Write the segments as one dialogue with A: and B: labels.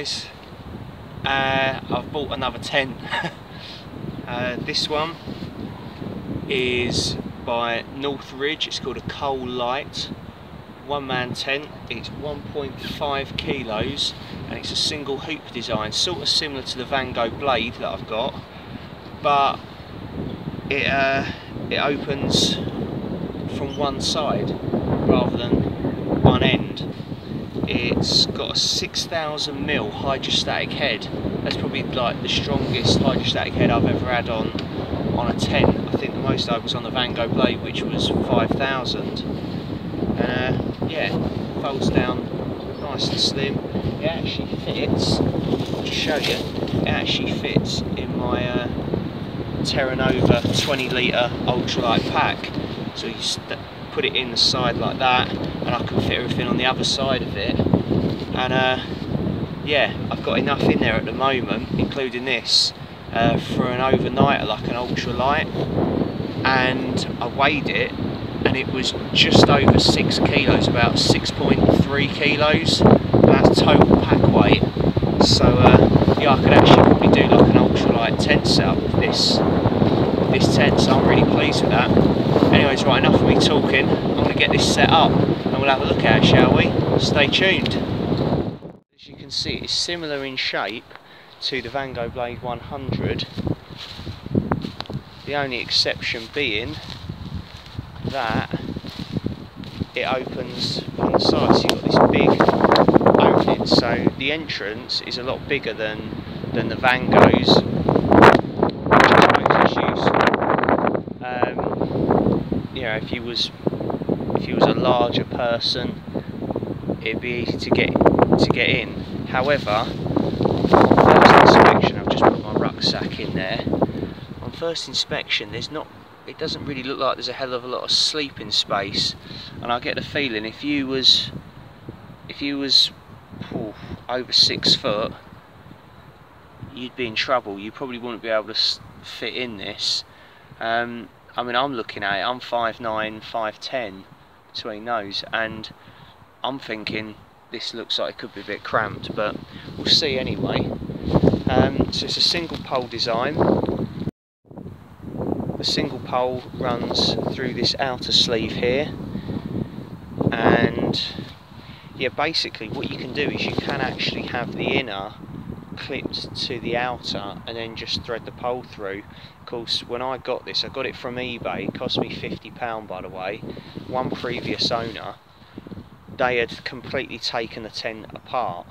A: guys, I've bought another tent. This one is by Northridge. It's called a Lite one-man tent. It's 1.5 kilos and it's a single hoop design, sort of similar to the Van Gogh blade that I've got, but it opens from one side rather than one end. It's got a 6,000mm hydrostatic head. That's probably like the strongest hydrostatic head I've ever had on a tent. I think the most I was on the Van Gogh blade, which was 5,000. Yeah, folds down nice and slim. It actually fits, I'll just show you, it actually fits in my Terra Nova 20-litre ultralight pack. So you put it in the side like that, and I can fit everything on the other side of it. And yeah, I've got enough in there at the moment, including this, for an overnighter, like an ultralight. And I weighed it, and it was just over 6 kilos, about 6.3 kilos. And that's total pack weight. So yeah, I could actually probably do like an ultralight tent setup with this tent. So I'm really pleased with that. Anyways, right, enough of me talking. I'm going to get this set up and we'll have a look at it, shall we? Stay tuned. As you can see, it's similar in shape to the Van Gogh Blade 100. The only exception being that it opens on the side, so you've got this big opening. So the entrance is a lot bigger than the Van Goghs, which I suppose is useful. You know, if you was a larger person, it'd be easy to get in. However, on first inspection, I've just put my rucksack in there. On first inspection, it doesn't really look like there's a hell of a lot of sleeping space, and I get the feeling if you was over 6 foot, you'd be in trouble. You probably wouldn't be able to fit in this. I mean, I'm looking at it, I'm 5'9", 5'10", between those, and I'm thinking this looks like it could be a bit cramped, but we'll see anyway. So it's a single pole design. The single pole runs through this outer sleeve here, and yeah, basically what you can do is you can actually have the inner clipped to the outer and then just thread the pole through. Of course, when I got this, I got it from eBay. It cost me £50, by the way. One previous owner, they had completely taken the tent apart.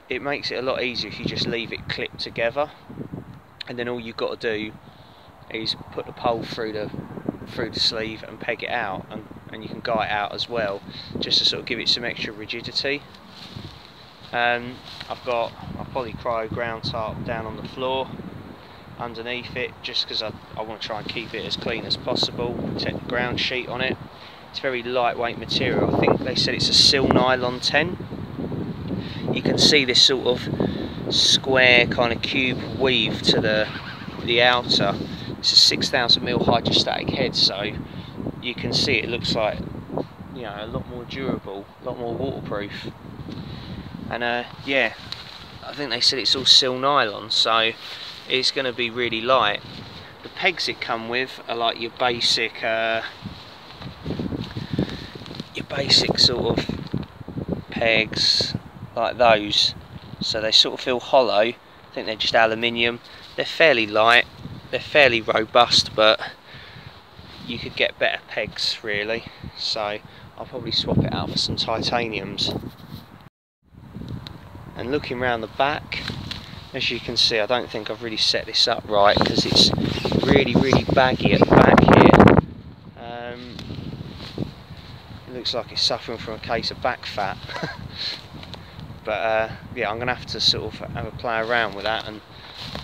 A: It makes it a lot easier if you just leave it clipped together, and then all you've got to do is put the pole through the sleeve and peg it out, and you can guy it out as well, just to sort of give it some extra rigidity. I've got my polycryo ground tarp down on the floor underneath it, just because I want to try and keep it as clean as possible, protect the ground sheet on it. It's very lightweight material. I think they said it's a sil nylon tent. You can see this sort of square kind of cube weave to the outer. It's a 6,000mm hydrostatic head, so you can see it looks like, you know, a lot more durable, a lot more waterproof. And yeah, I think they said it's all sil nylon, so it's going to be really light. The pegs it come with are like your basic sort of pegs, like those. So they sort of feel hollow. I think they're just aluminium. They're fairly light, they're fairly robust, but you could get better pegs really. So I'll probably swap it out for some titaniums. And looking round the back, as you can see, I don't think I've really set this up right, because it's really baggy at the back here. It looks like it's suffering from a case of back fat. But yeah, I'm going to have to sort of have a play around with that and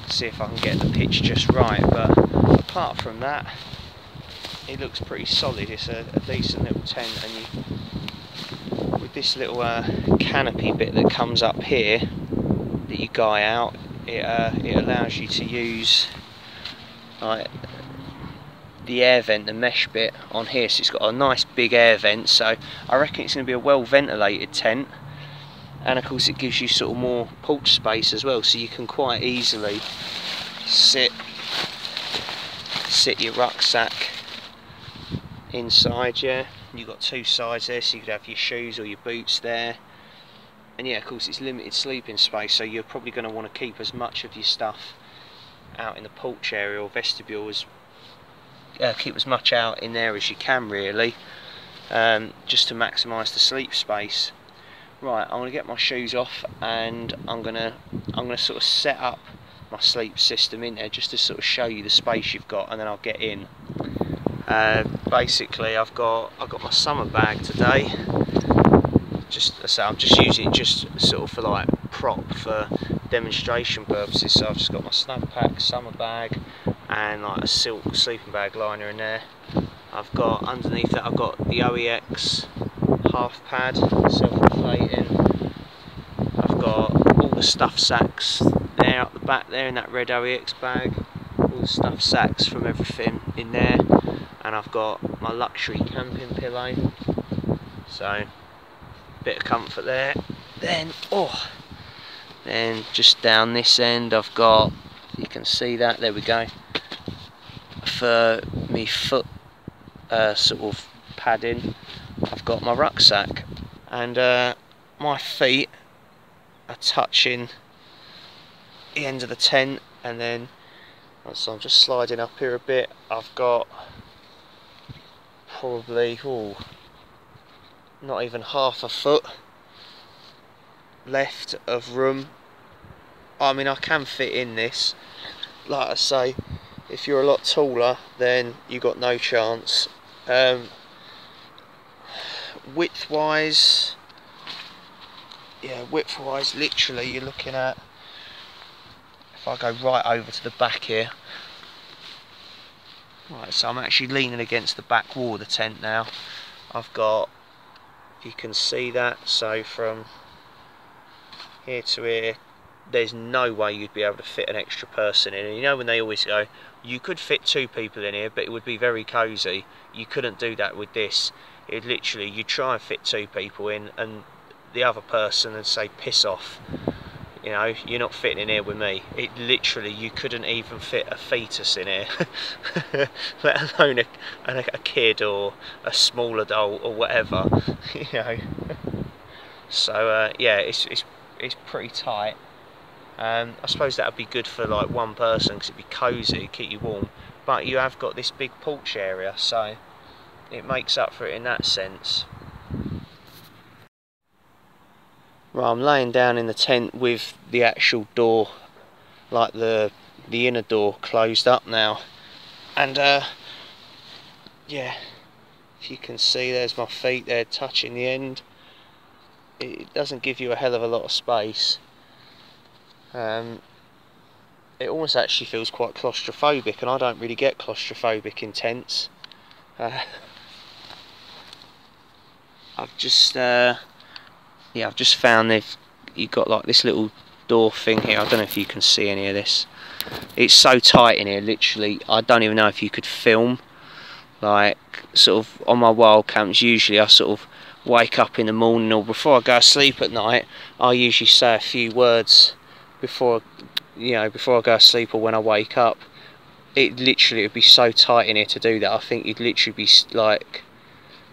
A: see if I can get the pitch just right. But apart from that, it looks pretty solid. It's a decent little tent, and with this little canopy bit that comes up here that you guy out, it allows you to use like the air vent, the mesh bit on here. So it's got a nice big air vent, so I reckon it's going to be a well ventilated tent. and of course it gives you sort of more porch space as well, so you can quite easily sit your rucksack inside. Yeah, you've got two sides there, so you could have your shoes or your boots there. And yeah, of course it's limited sleeping space, so you're probably going to want to keep as much of your stuff out in the porch area or vestibule as keep as much out in there as you can, really, just to maximise the sleep space. Right, I'm going to get my shoes off, and I'm going to sort of set up my sleep system in there just to sort of show you the space you've got, and then I'll get in. Basically, I've got my summer bag today. So I'm just using it just sort of for like prop for demonstration purposes. So I've just got my snug pack summer bag and like a silk sleeping bag liner in there. I've got underneath that, I've got the OEX half pad, self-inflating. I've got all the stuff sacks there up the back there in that red OEX bag, all the stuff sacks from everything in there, and I've got my luxury camping pillow, so bit of comfort there. Then just down this end I've got, you can see that, there we go, for me foot sort of padding, I've got my rucksack, and my feet are touching the end of the tent, and then so I'm just sliding up here a bit. I've got probably not even half a foot left of room. I mean, I can fit in this. Like I say, if you're a lot taller, then you got no chance. Width-wise, literally you're looking at, if I go right over to the back here, right, so I'm actually leaning against the back wall of the tent now. I've got, you can see that, so from here to here, there's no way you'd be able to fit an extra person in. And you know when they always go, you could fit 2 people in here, but it would be very cosy. You couldn't do that with this. It literally, you try and fit 2 people in, and the other person would say, piss off. You know, you're not fitting in here with me. It literally, you couldn't even fit a fetus in here, let alone a kid or a small adult or whatever. You know. So yeah, it's pretty tight. I suppose that would be good for like one person because it'd be cosy, keep you warm. But you have got this big porch area, so it makes up for it in that sense. Right, I'm laying down in the tent with the actual door, like the inner door, closed up now, and yeah, if you can see, there's my feet there touching the end. It doesn't give you a hell of a lot of space. It almost actually feels quite claustrophobic, and I don't really get claustrophobic in tents. I've just found you've got like this little door thing here. I don't know if you can see any of this. It's so tight in here, literally I don't even know if you could film. Like sort of on my wild camps, usually I sort of wake up in the morning, or before I go to sleep at night, I usually say a few words before I go to sleep or when I wake up. It literally would be so tight in here to do that. I think you'd literally be like,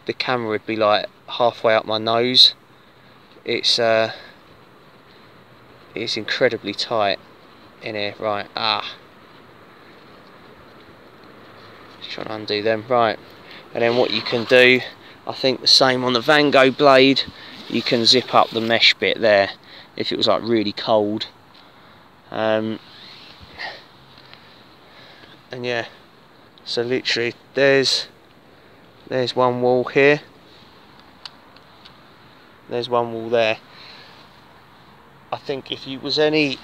A: the camera would be like halfway up my nose. It's incredibly tight in here. Right, just trying to undo them. Right, and then what you can do, I think the same on the Van Gogh blade, you can zip up the mesh bit there if it was like really cold. And yeah, so literally there's one wall here, there's one wall there. I think if you was any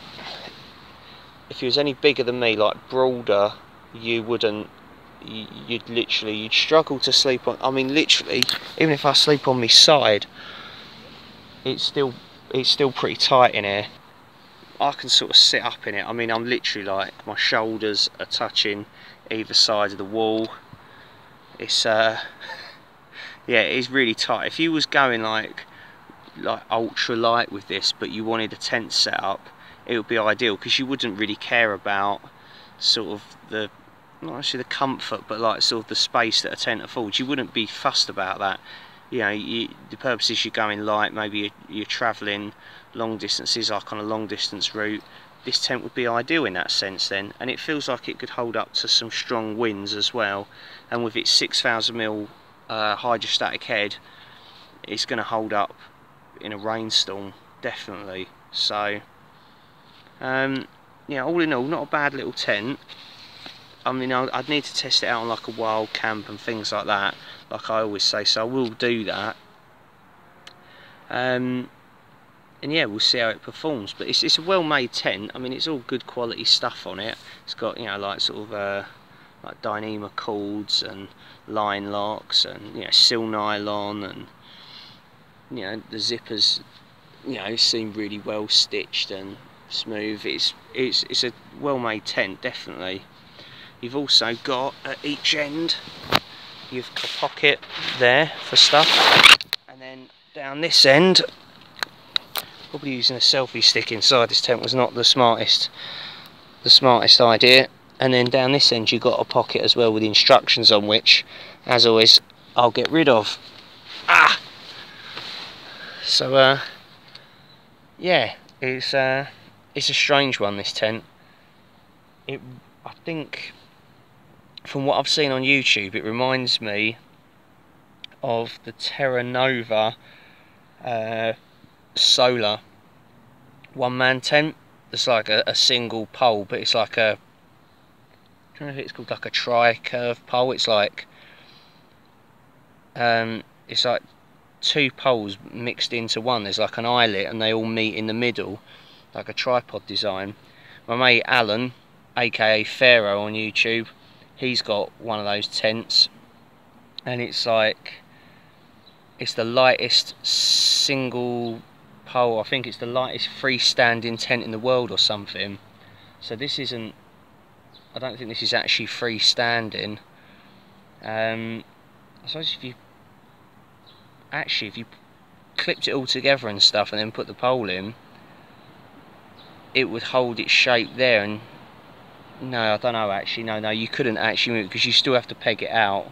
A: bigger than me, like broader, you'd struggle to sleep on. I mean, literally, even if I sleep on my side, it's still pretty tight in here. I can sort of sit up in it. I mean, I'm literally like, my shoulders are touching either side of the wall. It's yeah, it is really tight. If you was going like like ultra light with this, but you wanted a tent set up, it would be ideal, because you wouldn't really care about sort of the, not actually the comfort, but like sort of the space that a tent affords. You wouldn't be fussed about that. You know, the purpose is you're going light, maybe you're travelling long distances, like on a long distance route. This tent would be ideal in that sense then, and it feels like it could hold up to some strong winds as well, and with its 6,000mm hydrostatic head, it's going to hold up in a rainstorm, definitely. So yeah, all in all, not a bad little tent. I mean, I'd need to test it out on like a wild camp and things like that, like I always say, so I will do that. And yeah, we'll see how it performs. But it's a well-made tent. I mean, it's all good quality stuff on it. It's got, you know, like sort of like Dyneema cords and line locks, and, you know, sill nylon, and, you know, the zippers, you know, seem really well stitched and smooth. It's a well-made tent, definitely. You've also got at each end, you've got a pocket there for stuff, and then down this end, probably using a selfie stick inside this tent was not the smartest idea. And then down this end you've got a pocket as well with instructions on, which, as always, I'll get rid of. So yeah, it's a strange one, this tent. I think, from what I've seen on YouTube, it reminds me of the Terra Nova solar one-man tent. It's like a single pole, but it's like a, I don't know if it's called like a tri-curve pole. It's like two poles mixed into one. There's like an eyelet and they all meet in the middle, like a tripod design. My mate Alan, aka Pharaoh on YouTube, he's got one of those tents, and it's like, it's the lightest single pole, I think it's the lightest freestanding tent in the world or something. So this isn't, I don't think this is actually freestanding. I suppose if you clipped it all together and stuff and then put the pole in, it would hold its shape there. And no, I don't know actually, no, you couldn't actually move it, because you still have to peg it out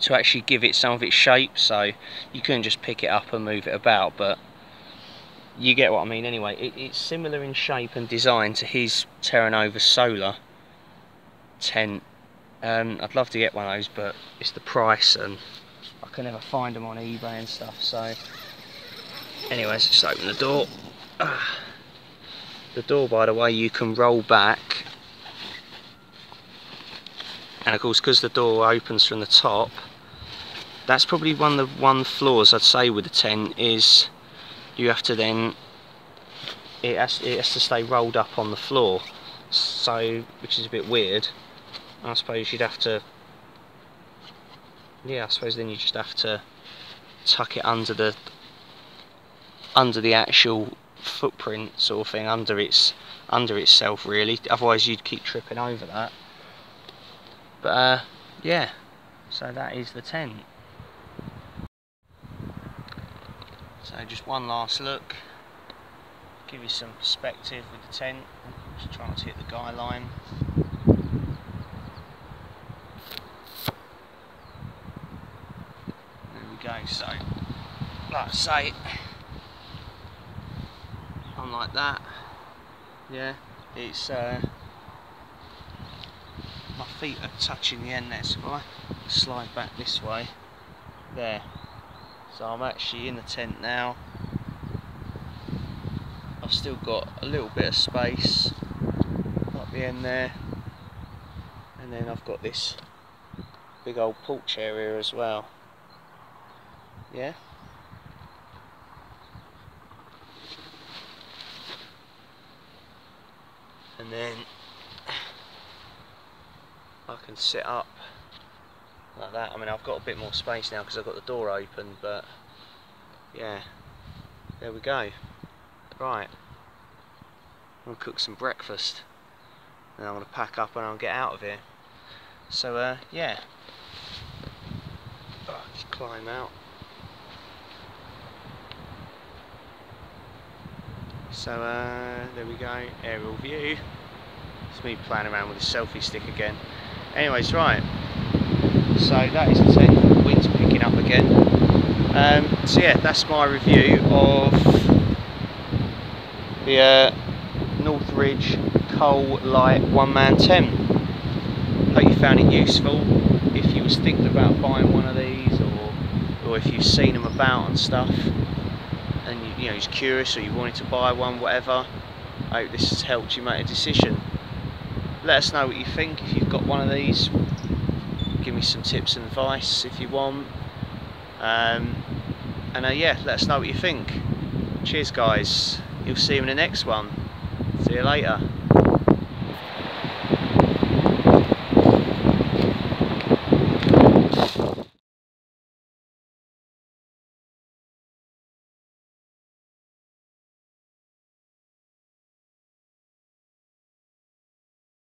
A: to actually give it some of its shape, so you couldn't just pick it up and move it about, but you get what I mean anyway. It's similar in shape and design to his Terra Nova solar tent. I'd love to get one of those, but it's the price and I can never find them on eBay and stuff. So anyway, let's just open the door. The door, by the way, you can roll back, and of course, because the door opens from the top, that's probably one of the flaws I'd say with the tent, is you have to then, it has to stay rolled up on the floor, so, which is a bit weird. I suppose you'd have to, yeah, I suppose then you just have to tuck it under the actual footprint sort of thing, under itself really, otherwise you'd keep tripping over that. But yeah, so that is the tent. So just one last look, give you some perspective with the tent. Just try not to hit the guy line. There we go. So, like I say, I'm like that. Yeah, it's my feet are touching the end there, so if I slide back this way, there. So I'm actually in the tent now. I've still got a little bit of space up the end there, and then I've got this big old porch area as well. Yeah. And then I can sit up like that. I mean, I've got a bit more space now because I've got the door open, but yeah, there we go. Right, I'm going to cook some breakfast, and I'm going to pack up and I'll get out of here. So yeah, just climb out. So there we go, aerial view. It's me playing around with the selfie stick again. Anyways, right, so that is the 10, wind's picking up again. So yeah, that's my review of the Northridge Coal Lite one-man 10. Hope you found it useful. If you was thinking about buying one of these, or if you've seen them about and stuff, and you know, you're curious or you wanted to buy one, whatever, I hope this has helped you make a decision. Let us know what you think if you've got one of these. Give me some tips and advice if you want. Yeah, let us know what you think. Cheers guys, you'll see you in the next one. See you later.